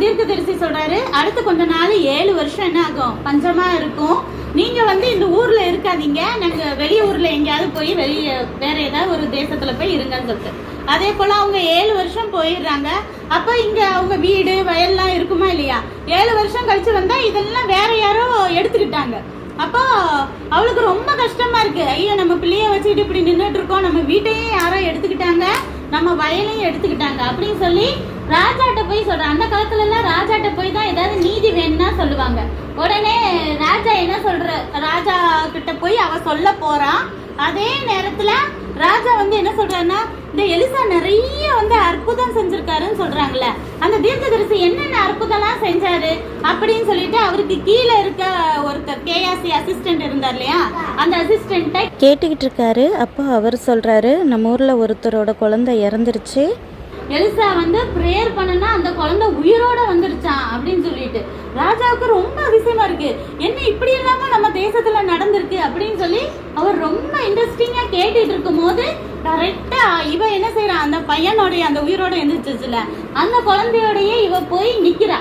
தீர்க்கதரிசி சொல்றாரு, அடுத்து கொஞ்ச நாள் 7 வருஷம் என்ன ஆகும், பஞ்சமா இருக்கும். நீங்க இந்த ஊர்ல இருக்காதீங்க, நாங்க வெளியூர்ல எங்கேயாவது போய் வேற ஏதாவது ஒரு தேசத்துல போய் இருங்கன்னு சொல்லிட்டு. அதே போல அவங்க 7 வருஷம் போயிடுறாங்க. அப்ப இங்க அவங்க வீடு வயல்லாம் இருக்குமா இல்லையா? 7 வருஷம் கழிச்சு வந்தா இதெல்லாம் வேற யாரோ எடுத்துக்கிட்டாங்க. அப்போ அவளுக்கு ரொம்ப கஷ்டமா இருக்கு. ஐயோ, நம்ம பிள்ளைய வச்சுக்கிட்டு இப்படி நின்றுட்டு இருக்கோம், நம்ம வீட்டையும் யாரோ எடுத்துக்கிட்டாங்க, நம்ம வயலையும் எடுத்துக்கிட்டாங்க அப்படின்னு சொல்லி ராஜாட்ட போய் சொல்றான். அந்த காலத்துல எல்லாம் ராஜாட்ட போய் தான் ஏதாவது நீதி வேணும்னா சொல்லுவாங்க. உடனே ராஜா என்ன சொல்ற, ராஜா கிட்ட போய் அவ சொல்ல போறான். அதே நேரத்துல ராஜா என்ன சொல்றாருன்னா, இந்த எலிசா நிறைய அற்புதம் செஞ்சிருக்காருன்னு சொல்றாங்கல்ல, அந்த தீர்க்கதரிசி என்னென்ன அற்புதம்லாம் செஞ்சாரு அப்படின்னு சொல்லிட்டு அவருக்கு கீழே இருக்க ஒருத்தர் கேயாசி அசிஸ்டன்ட் இருந்தார் இல்லையா, அந்த அசிஸ்டன்ட்டை கேட்டுக்கிட்டு இருக்காரு. அப்போ அவர் சொல்றாரு, நம்ம ஊர்ல ஒருத்தரோட குழந்தை இறந்துருச்சு, எலிசா பிரேயர் பண்ணனா அந்த குழந்தை உயிரோட வந்துருச்சான் அப்படின்னு சொல்லிட்டு. ராஜாவுக்கு ரொம்ப அதிசயமா இருக்கு, என்ன இப்படி இல்லாம நம்ம தேசத்துல நடந்திருக்கு அப்படின்னு சொல்லி அவர் ரொம்ப இன்ட்ரெஸ்டிங்கா கேட்டுட்டு இருக்கும் போது கரெக்டா இவ என்ன செய்யறான், அந்த பையனோடைய அந்த உயிரோட எந்திரிச்சுல அந்த குழந்தையோடய இவ போய் நிக்கிறா.